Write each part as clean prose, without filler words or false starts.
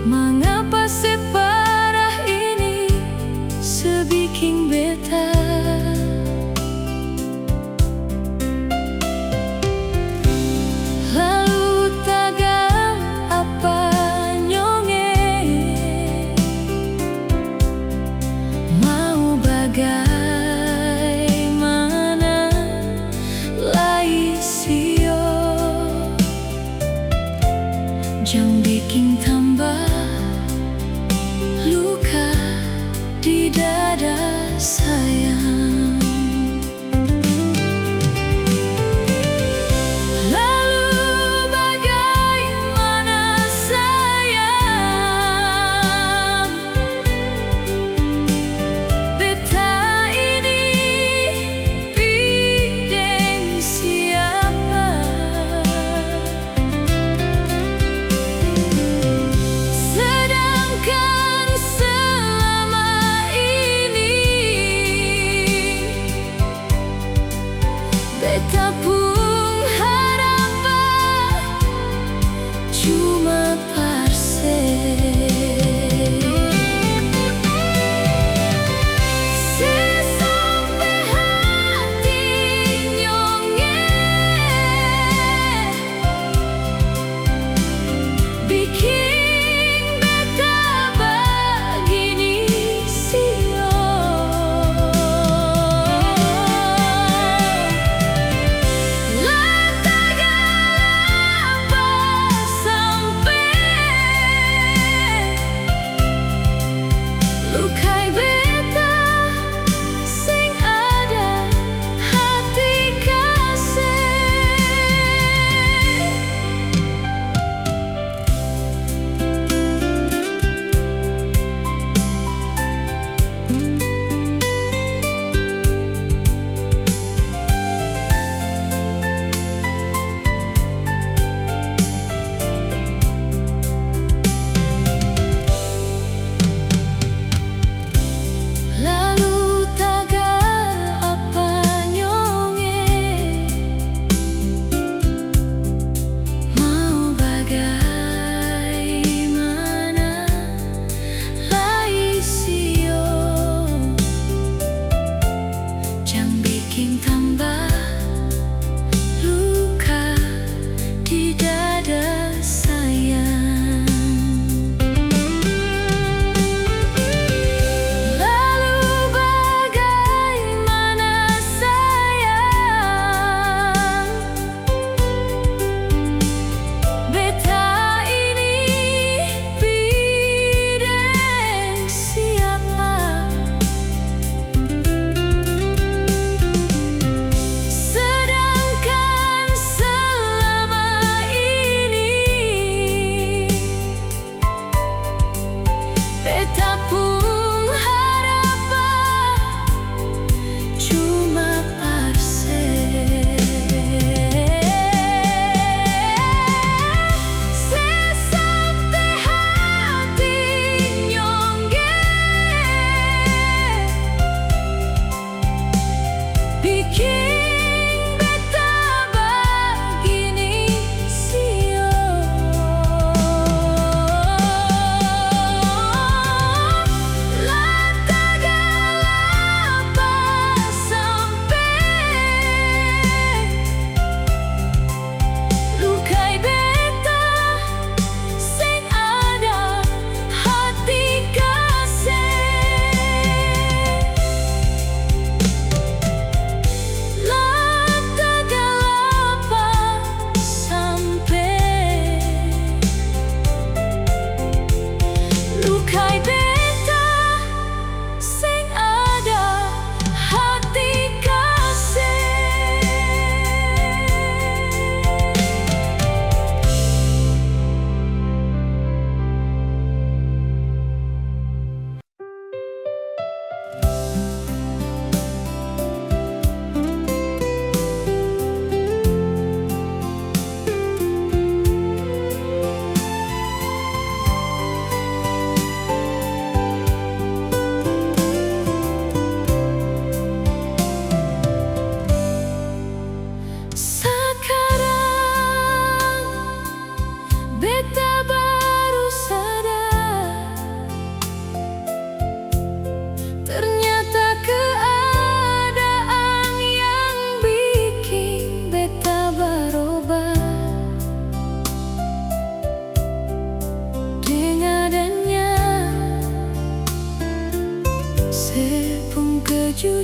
Mengapa separah ini sebikin beta? Lalu tagal apa nyonge, mau bagaimana lai sio, jang bikin tambah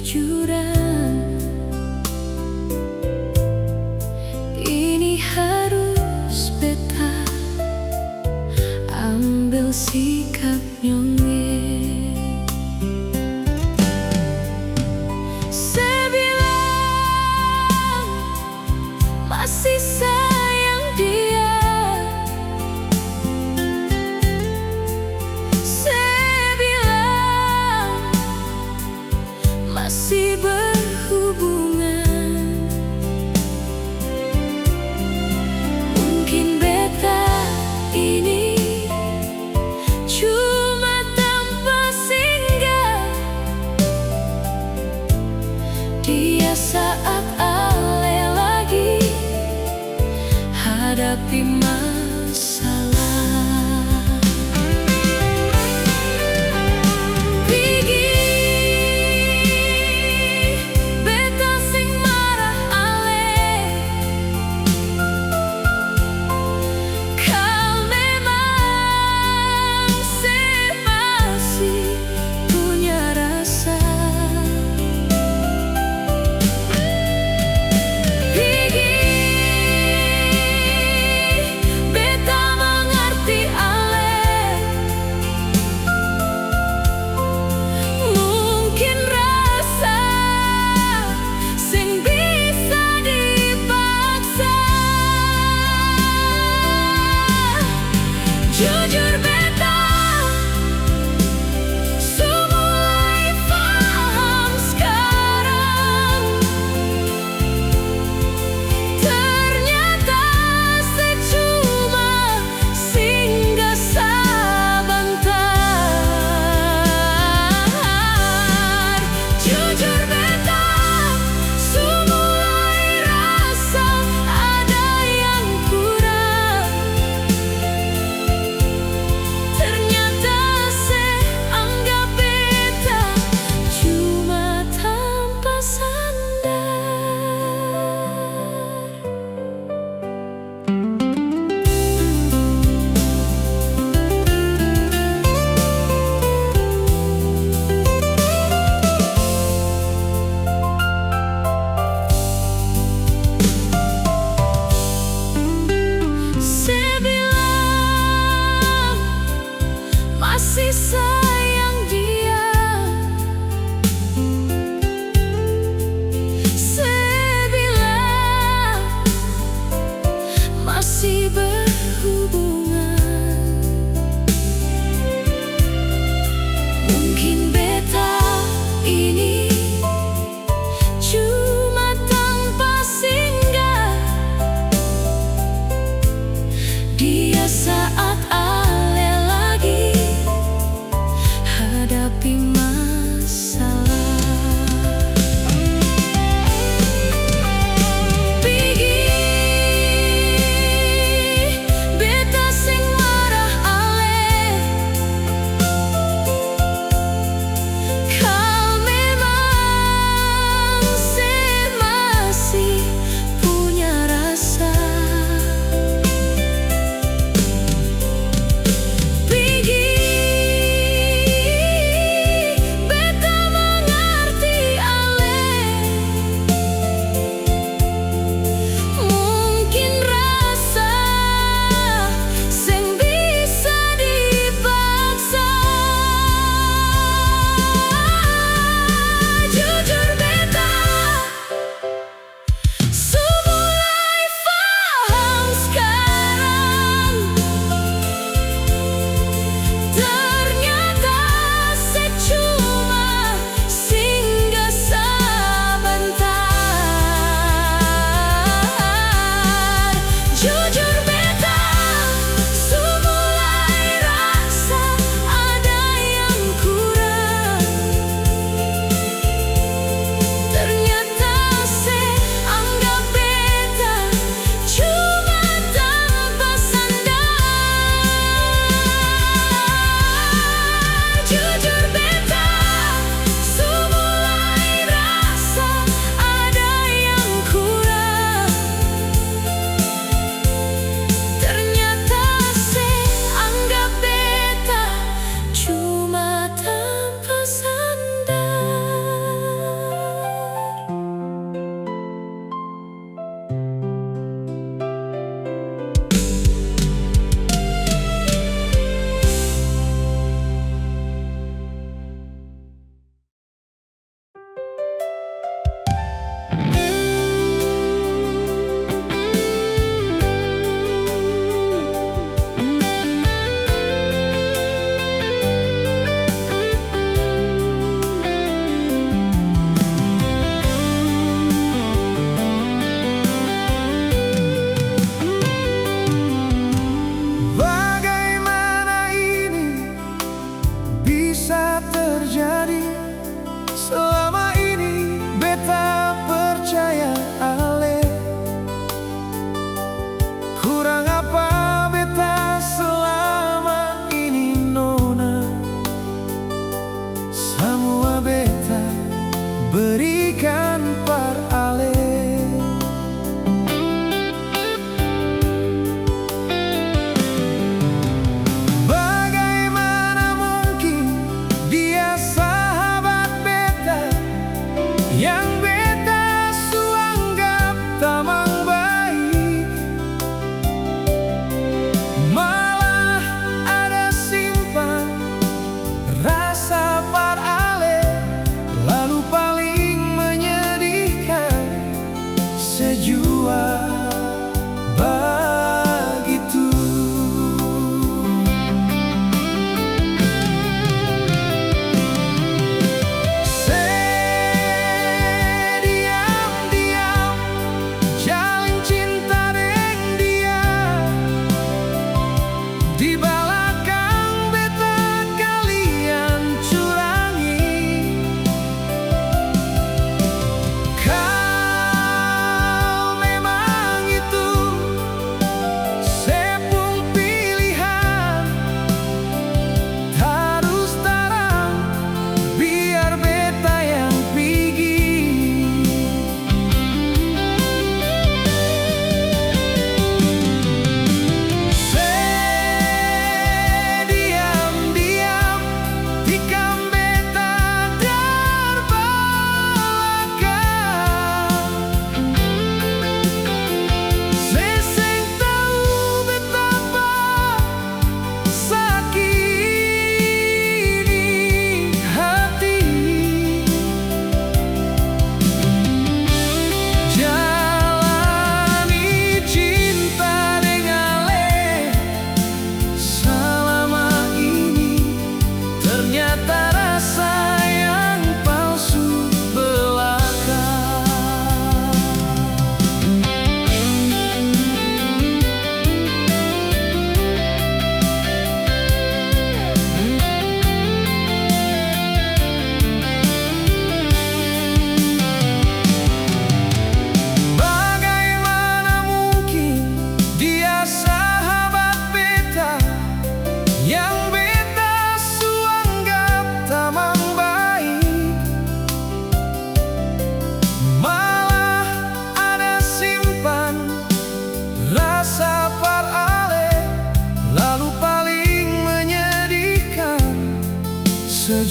kejujuran. Ini harus beta ambil sikap nyonge. Sebilang masih sayang dia, sebilang masih berhubungan. Mungkin beta ini cuma tanpa singgah dia saat ale lagi hadapi masalah. Pigi beta sing marah ale, kau memang masih punya rasa. Pigi beta mengerti ale, mungkin rasa sing bisa dipaksa. Jujur beta mulai paham sekarang, ternyata saya cuma singgah sebentar. Jujur beta mulai rasa ada yang kurang.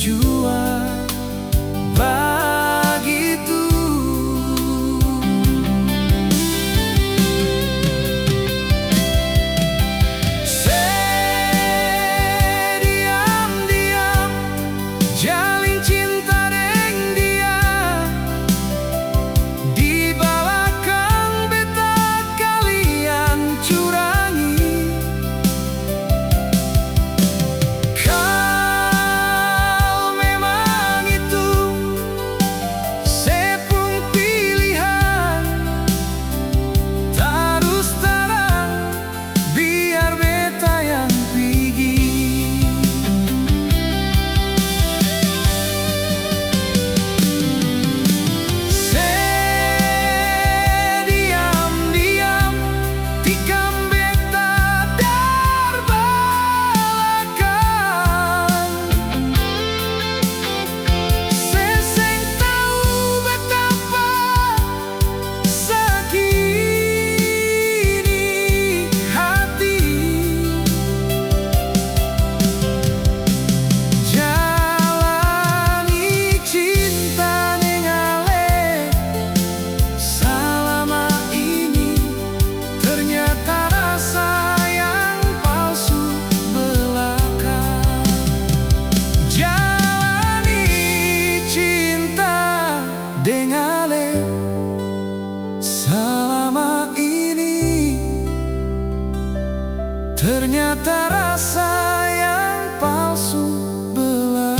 berjuang begitu. Diam-diam jalin cinta deng dia, di belakang beta kalian curangi. Kau memang itu sepung pilihan, terus terang biar beta yang pergi. Diam-diam tikam beta dar belakang, seseng tahu betapa sakit hati. Jalani cinta nengale selama ini, ternyata rasa yang palsu belaka. Jalani cinta dengale selama ini, ternyata rasa yang palsu belaka.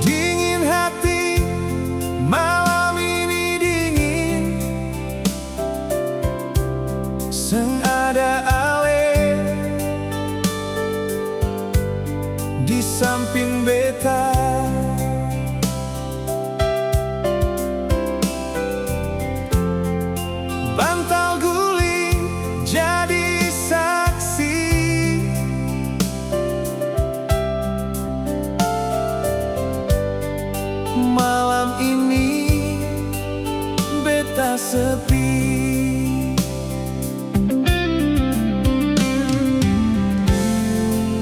Dingin hati malam ini dingin, seng ada ale di samping beta. Bantal guling jadi saksi, malam ini beta sepi.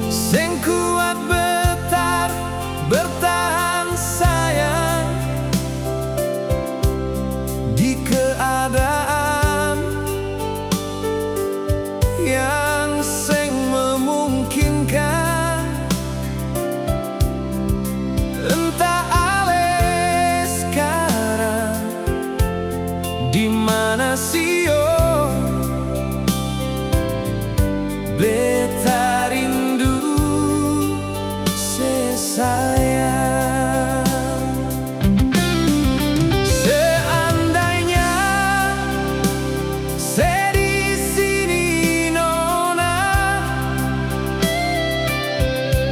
Seng kuat bertahan sayang di keadaan yang seng memungkinkan. Entah ale sekarang di mana sio, beta rindu sesayang. Seandainya di sini nona,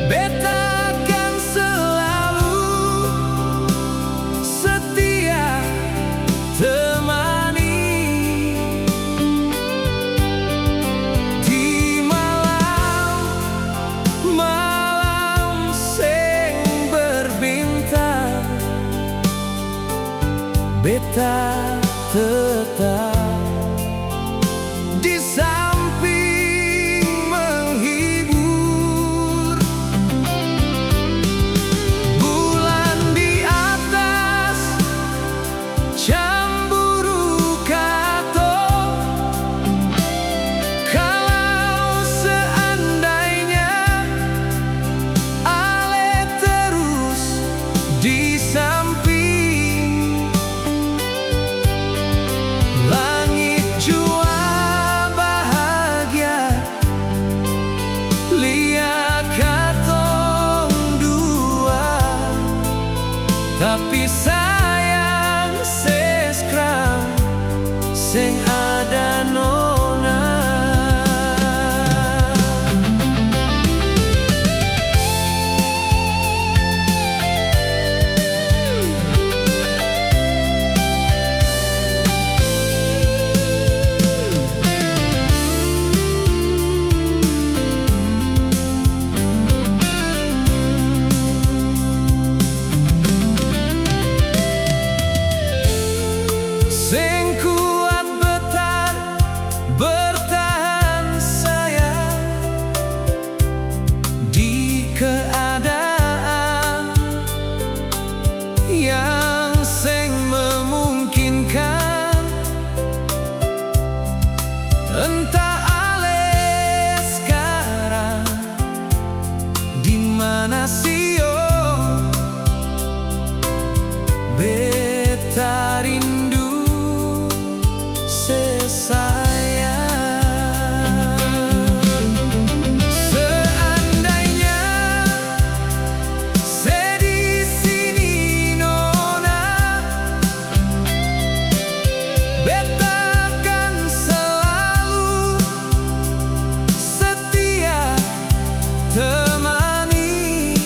beta akan selalu setia temani. Di malam seng berbintang, beta tetap di samping menghibur. Bulan di atas cemburu kato, kalau seandainya ale terus di samping. Langit jua bahagia lihat katong dua, tapi sayang ses sing ada nona. Sing kuat bertahan sayang di keadaan yang sing memungkinkan. Entah ale sekarang di mana sih yo, beta rindu sayang. Seandainya saya di sini nona, beta akan selalu setia temani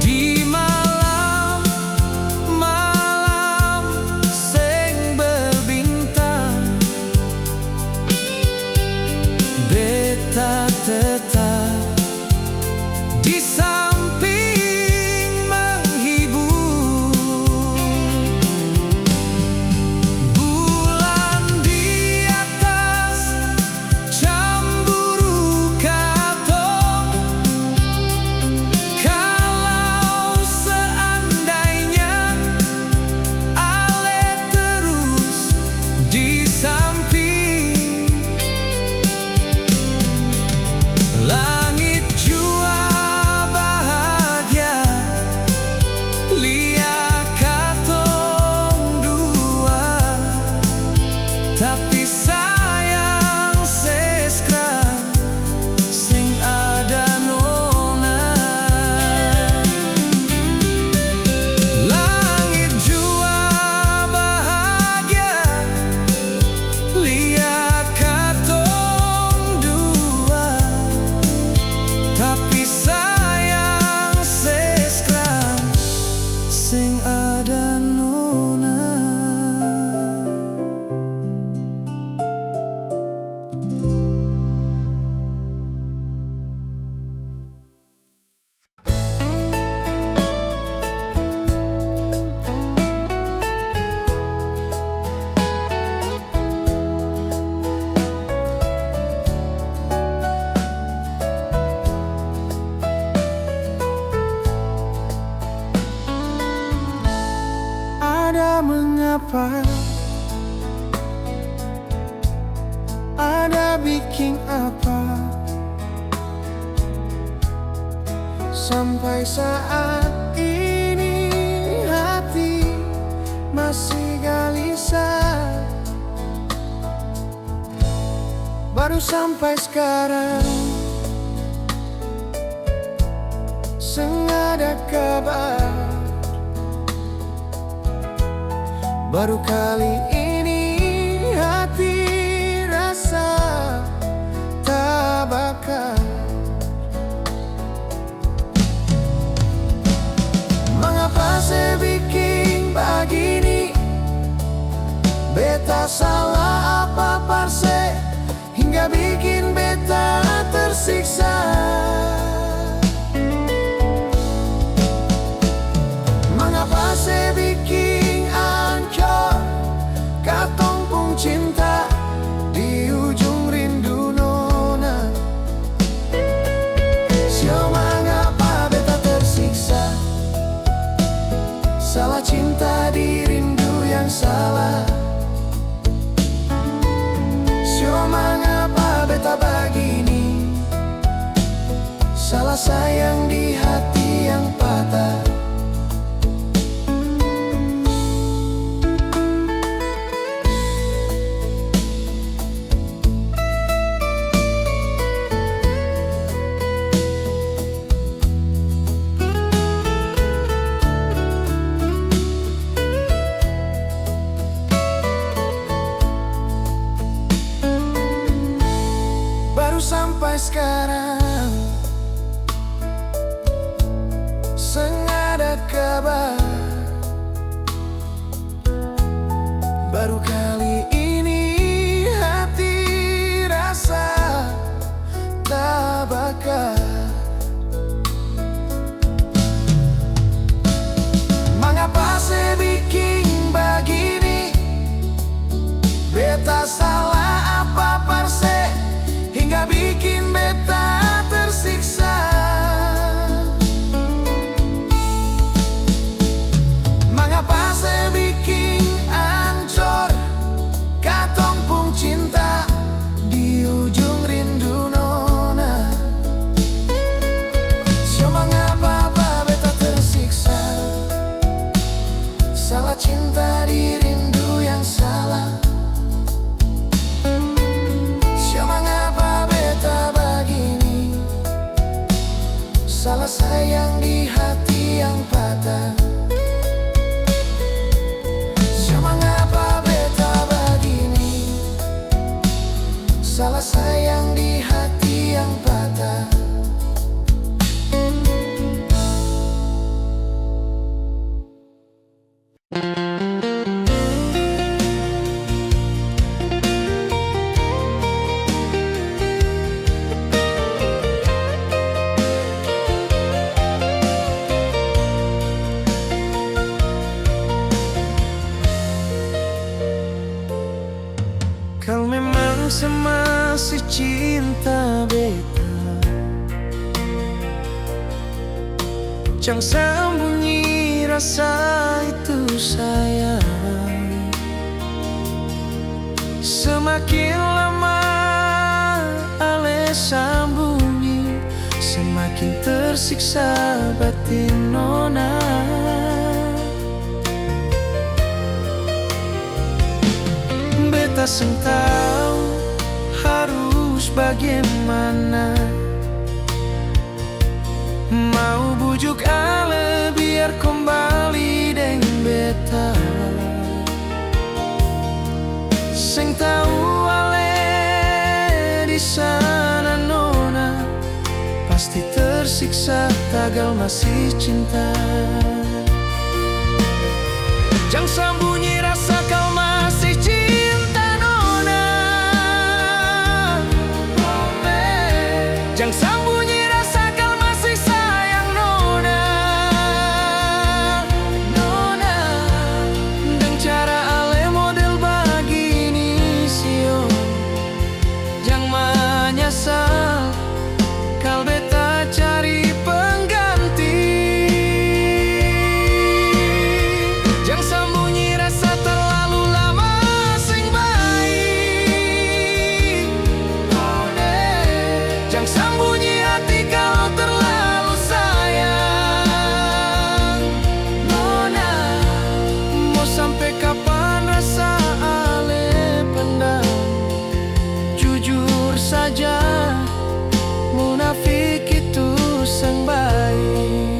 di malam-malam sing berbintang. Beta tetap di samping menghibur. Bulan di atas cemburu katong. Kalau seandainya ale terus di samping, langit jua bahagia liat katong dua. Tapi sayang sekarang sing ada nona. Langit jua bahagia liat katong dua. Tapi sayang sekarang sing ada nona. Ada mengapa, ada bikin apa, sampai saat ini hati masih gelisah. Baru sampai sekarang sengaja kabar. Baru kali ini hati rasa tak bakal. Mengapa saya bikin begini? Beta salah apa parse hingga bikin beta tersiksa? Mengapa saya bikin ancur katong pung cinta di ujung rindu nona? Sio mengapa beta tersiksa? Salah cinta di rindu yang salah. Sio mengapa beta begini? Salah sayang di hati yang patah. sabar. Baru kali ini hati rasa tak bakal. Mengapa saya bikin begini? Beta salah apa parse hingga bikin beta tersiksa? Mengapa saya bikin ancur katong pung cinta di ujung rindu nona? So mengapa beta tersiksa? Salah cinta di rindu yang salah. Salah sayang di hati yang patah. Mengapa beta begini? Salah sayang di hati yang patah. Kau memang semasih cinta beta, jangan sembunyi rasa itu sayang. Semakin lama ale sembunyi, semakin tersiksa batin nona. Beta seng tahu harus bagaimana. Mau bujuk ale biar kembali dengan beta. Seng tahu ale di sana nona, pasti tersiksa tagal masih cinta. Jangan sembunyi rasa kau masih cinta. Jangan sembunyi rasa kau masih sayang nona. Nona, dengan cara ale model begini sio, jangan menyesal kau beta cari pengganti. Jangan sembunyi rasa terlalu lama sing baik. Jangan sembunyi hati kalau terlalu sayang nona. Mau sampai kapan rasa ale pendam? Jujur saja munafik itu sang baik.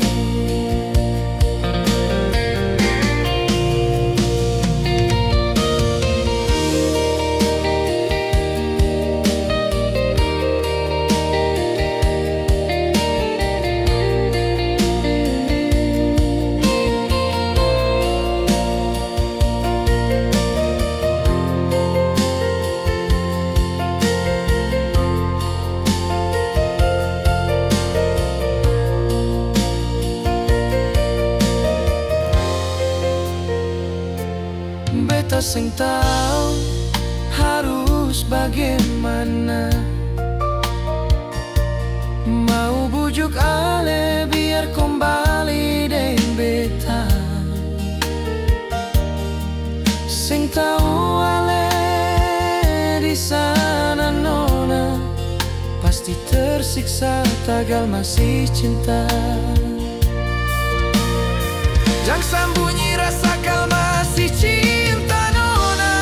Beta seng tahu harus bagaimana. Mau bujuk ale biar kembali dengan beta. Seng tahu ale di sana nona, pasti tersiksa tagal masih cinta. Jangan sembunyi rasa kau masih cinta nona.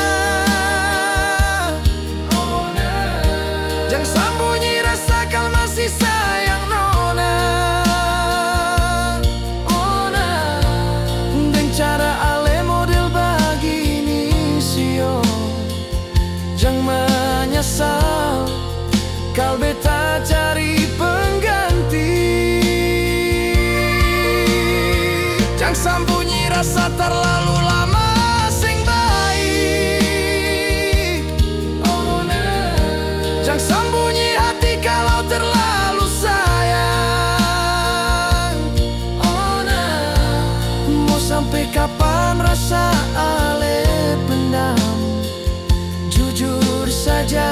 Jangan sembunyi rasa kau masih sayang nona. Dengan cara ale model begini sio, jangan menyesal kau beta cari pengganti. Jang sambunyi rasa terlalu lama sing baik. Oh nah. Jang sambunyi hati kalau terlalu sayang. Oh nah. Mau sampai kapan rasa ale pendam? Jujur saja,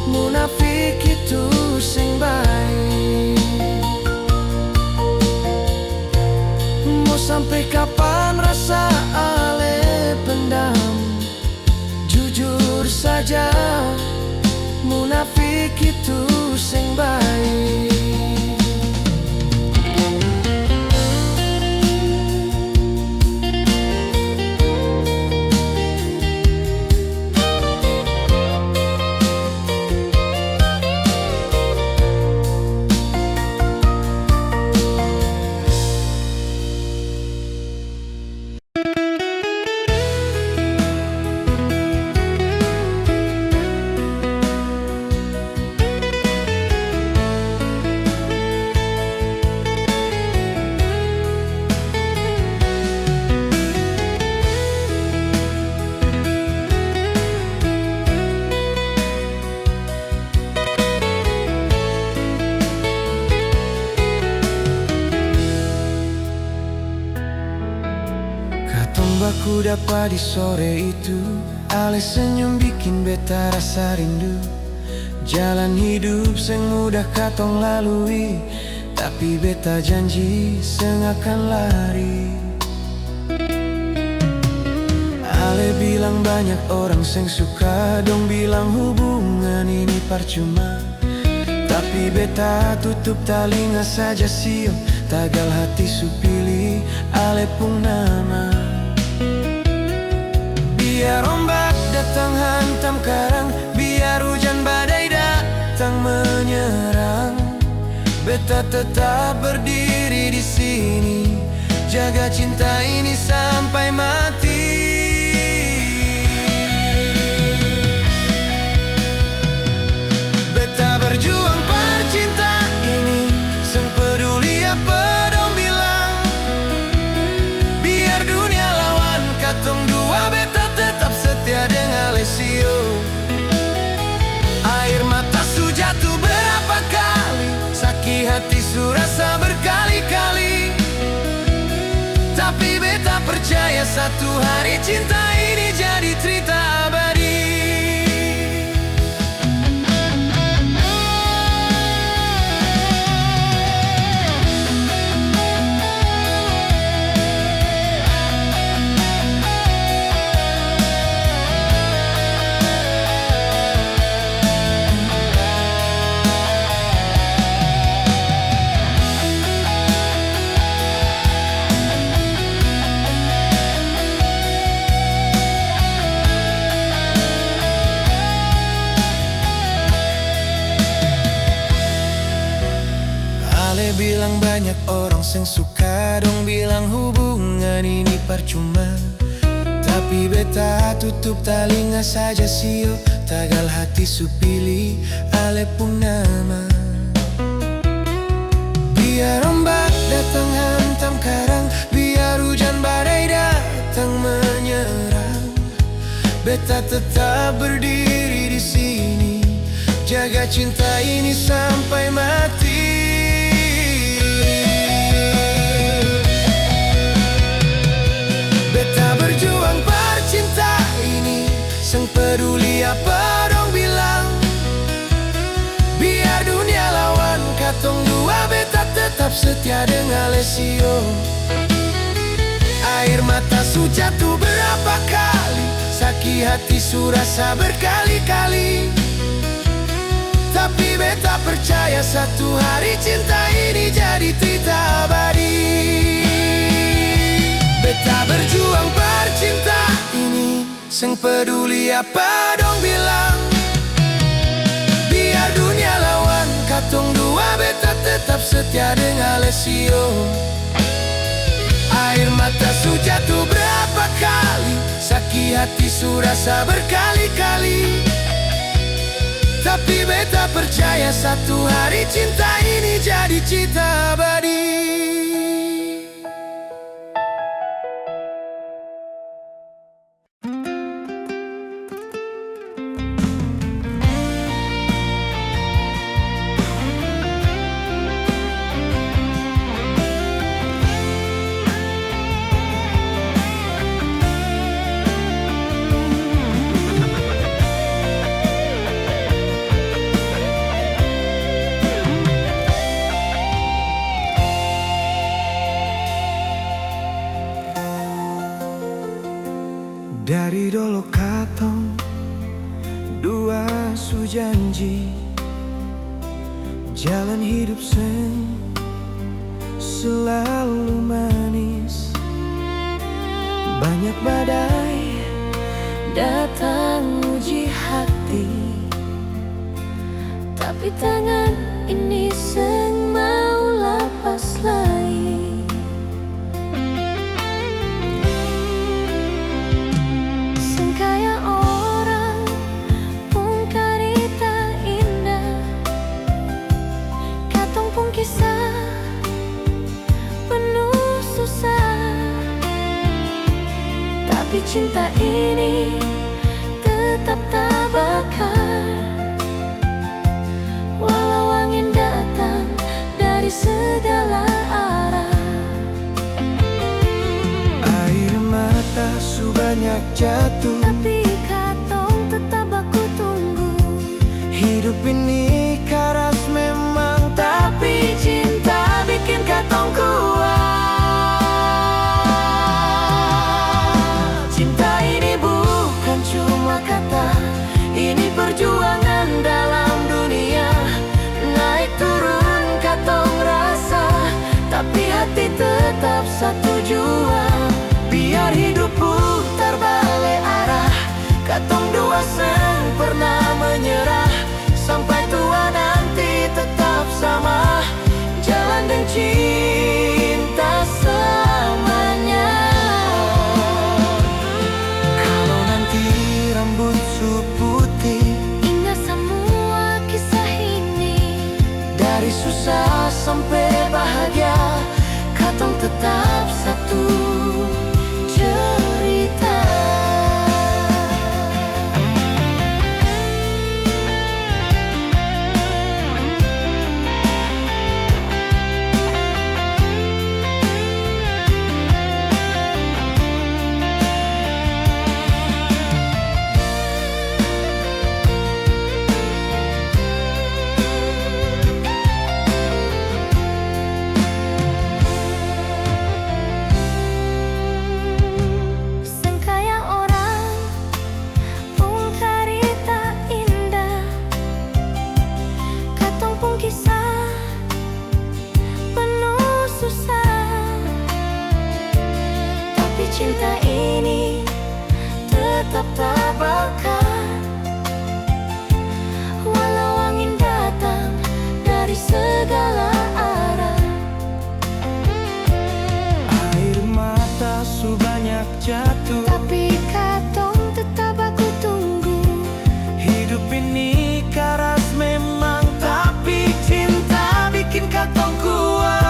munafik itu sing baik. Mau sampai kapan rasa ale pendam? Jujur saja, munafik itu sing baik. Baku dapat di sore itu, ale senyum bikin beta rasa rindu. Jalan hidup sing mudah katong lalui, tapi beta janji seng akan lari. Ale bilang banyak orang seng suka, dong bilang hubungan ini percuma. Tapi beta tutup telinga saja sio, tagal hati supili ale pun nama. Biar ombak datang hantam karang, biar hujan badai datang menyerang, beta tetap berdiri di sini, jaga cinta ini sampai mati. Beta berjuang per cinta ini, seng peduli apa dong bilang. Biar dunia lawan katong dua, beta tetap setia dengan Lesio. Air mata su jatuh berapa kali, sakit hati su rasa berkali-kali. Tapi beta percaya satu hari cinta ini jadi cerita abadi. Ale bilang banyak orang seng suka, dong bilang hubungan ini percuma. Tapi beta tutup telinga saja sio, tagal hati supili ale pun nama. Biar ombak datang hantam karang, biar hujan badai datang menyerang, beta tetap berdiri di sini, jaga cinta ini sampai mati. Beta berjuang per cinta ini, seng peduli apa dong bilang. Biar dunia lawan katong dua, beta tetap setia dengan Lesio. Air mata su jatuh berapa kali, sakit hati su rasa berkali-kali. Tapi beta percaya satu hari cinta ini jadi cerita abadi. Beta berjuang per cinta ini, seng peduli apa dong bilang. Biar dunia lawan katong dua, beta tetap setia dengan Lesio. Air mata su jatuh berapa kali, sakit hati su rasa berkali-kali. Tapi beta percaya satu hari cinta ini jadi cinta abadi. Dari dulu katong dua su janji jalan hidup selalu manis. Banyak badai datang uji hati, tapi tangan ini seng mau lepas lagi. Seng kaya orang pun karita indah, katong pun kisah penuh susah, tapi cinta ini tetap tak bakar. Walau angin datang dari segala arah, air mata su banyak jatuh, tapi katong tetap aku tunggu. hidup ini keras memang, tapi cinta bikin katong kuat. Cinta ini bukan cuma kata, ini perjuangan dalam dunia. Naik turun katong rasa, tapi hati tetap satu jua. Biar hidup putar balik arah, katong dua seng pernah menyerah. Sampai tua nanti tetap sama, jalan dan cinta selamanya. Kalau nanti rambut su putih, Ingat semua kisah ini, dari susah sampai bahagia, katong tetap satu cerita. seng kaya orang pun karita indah, katong pun kisah penuh susah, tapi cinta ini tetap tak bakar. Walau angin datang dari segala arah, Air mata su banyak jatuh, tapi katong tetap aku tunggu. hidup ini keras memang, tapi cinta bikin katong kuat.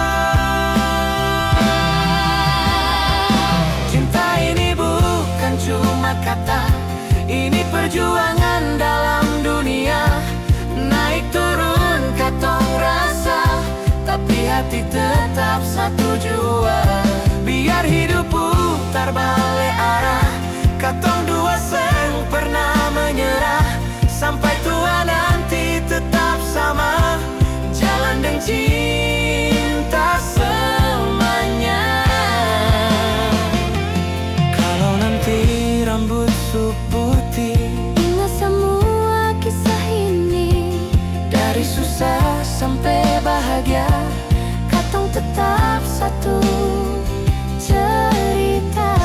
Cinta ini bukan cuma kata, ini perjuangan dalam dunia. Naik turun katong rasa, tapi hati tetap satu jua. Biar hidup putar balik arah, katong dua seng pernah menyerah. Sampai tua nanti tetap sama, jalan dan cinta selamanya. Kalau nanti rambut su putih, Ingat semua kisah ini, dari susah sampai bahagia, katong tetap satu cerita.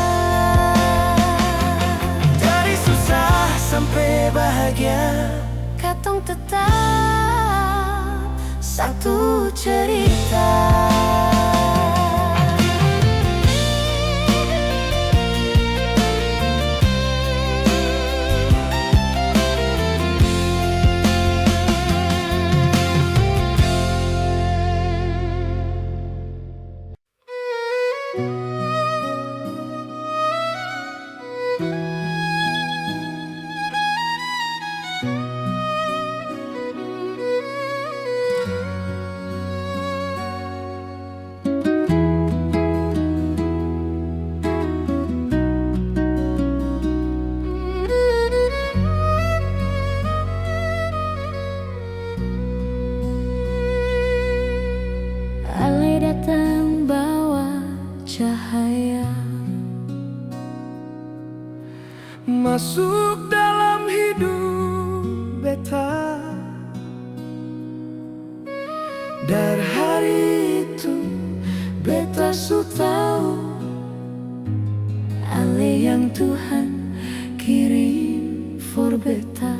dari susah sampai bahagia, Katong tetap satu cerita. masuk dalam hidup beta. Dari hari itu beta su tahu Ale yang Tuhan kirim for beta.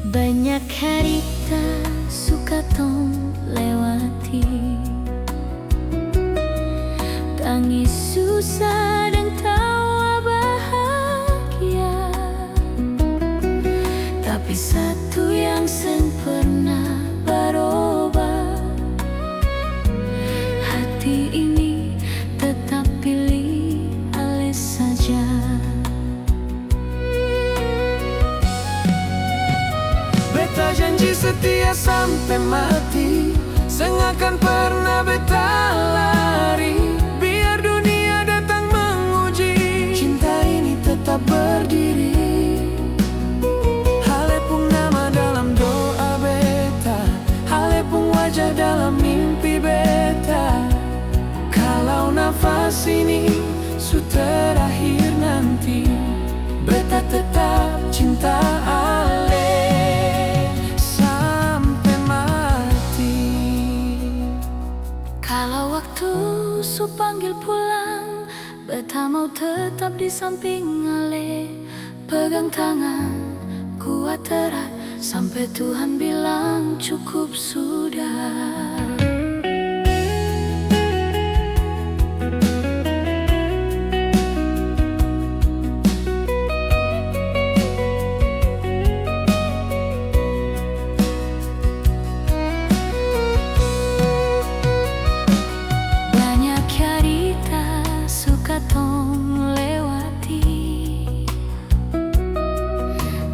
Banyak harita suka tong lewati, tangis susah dan tawa bahagia. Tapi satu yang sempurna berubah, hati ini tetap pilih Ale saja. Beta janji setia sampai mati, sengakan pernah beta lari. Biar dunia datang menguji, cinta ini tetap berdiri. Ale pun nama dalam doa beta, Ale pun wajah dalam mimpi beta. Kalau nafas ini su terakhir nanti, beta tetap cinta Ale. Kalau waktu su panggil pulang, beta mau tetap di samping Ale. Pegang tangan, kuat erat, sampai Tuhan bilang cukup sudah. Tong lewati,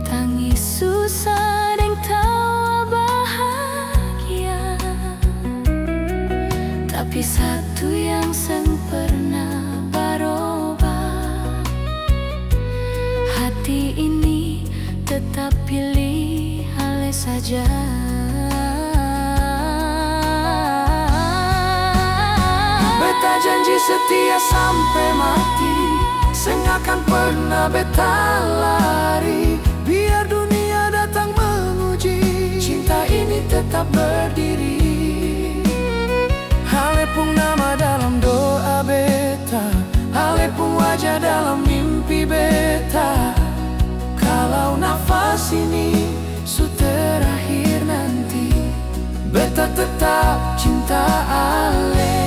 tangis susah dan tawa bahagia. Tapi satu yang sempurna berubah, hati ini tetap pilih Ale saja. Beta janji setia sampai mati, sengakan pernah beta lari. Biar dunia datang menguji, cinta ini tetap berdiri. Ale pun nama dalam doa beta, Ale pun wajah dalam mimpi beta. Kalau nafas ini su terakhir nanti, beta tetap cinta Ale.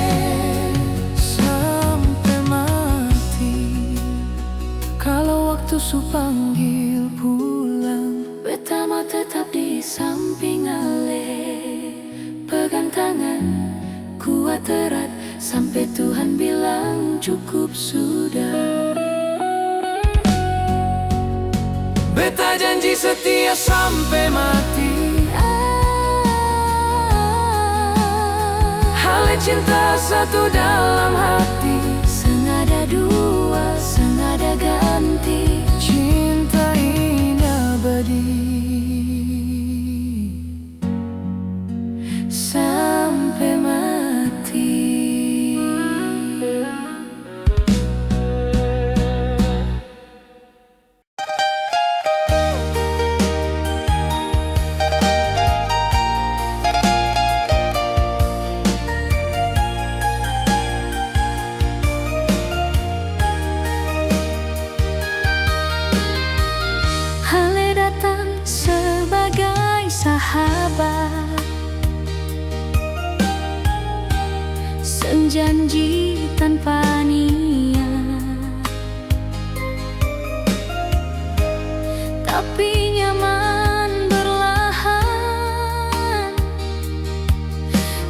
Kalau waktu su panggil pulang, beta mau tetap di samping Ale. Pegang tangan, kuat erat, sampai Tuhan bilang cukup sudah. Beta janji setia sampai mati, Ale cinta satu dalam hati. Senada dua, senada ganti, cinta ini abadi sampai mati. Ale datang sebagai sahabat, senjanji tanpa niat, tapi nyaman berlahan,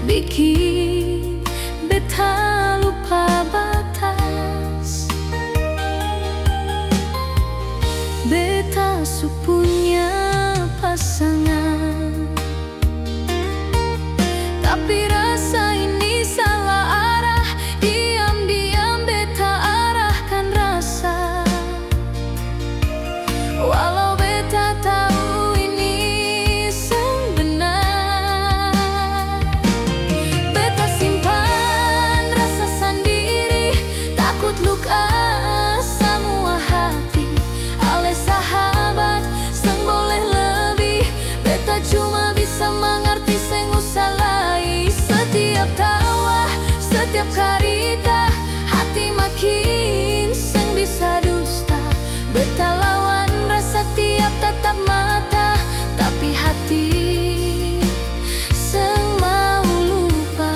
bikin beta lupa batas. Beta su punya pasangan, tapi rasa ini salah arah. Diam-diam beta arahkan rasa, walau beta tahu ini sang benar. Beta Setiap karita hati makin seng bisa dusta. Beta lawan rasa tiap tatap mata, tapi hati seng mau lupa.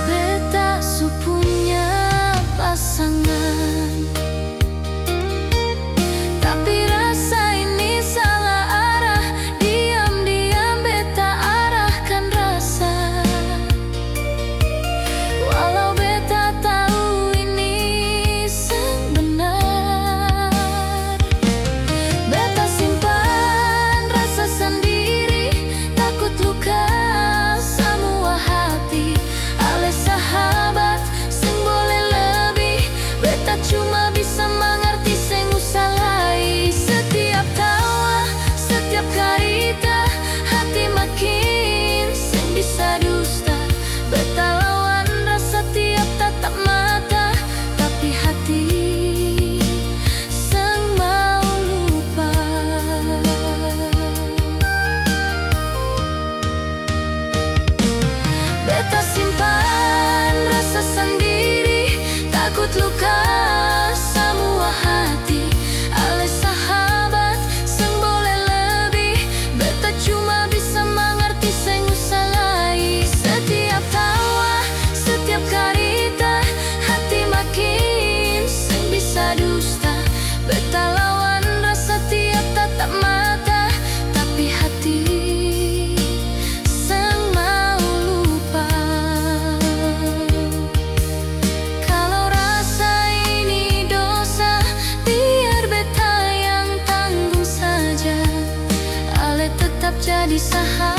Beta su punya pasangan, tapi rasa ini salah arah. Diam-diam beta arahkan rasa, walau beta tahu ini seng benar. Beta simpan rasa sendiri, takut luka semua hati. Ale sahabat seng boleh lebih, beta cuma bisa mengerti seng usah lai. Setiap tawa, setiap karita, hati makin seng bisa dusta. Beta lawan rasa tiap tatap mata, tapi hati seng mau lupa. Beta simpan rasa sendiri, takut luka semua hati. Ale sahabat seng boleh lebih, beta cuma bisa mengerti seng usah lai. Setiap tawa, setiap karita, hati makin seng bisa dusta. Beta lawan rasa tiap tatap mata, tapi hati seng mau lupa. Kalau rasa ini dosa, biar beta yang tanggung saja. Ale tetap jadi sahabat.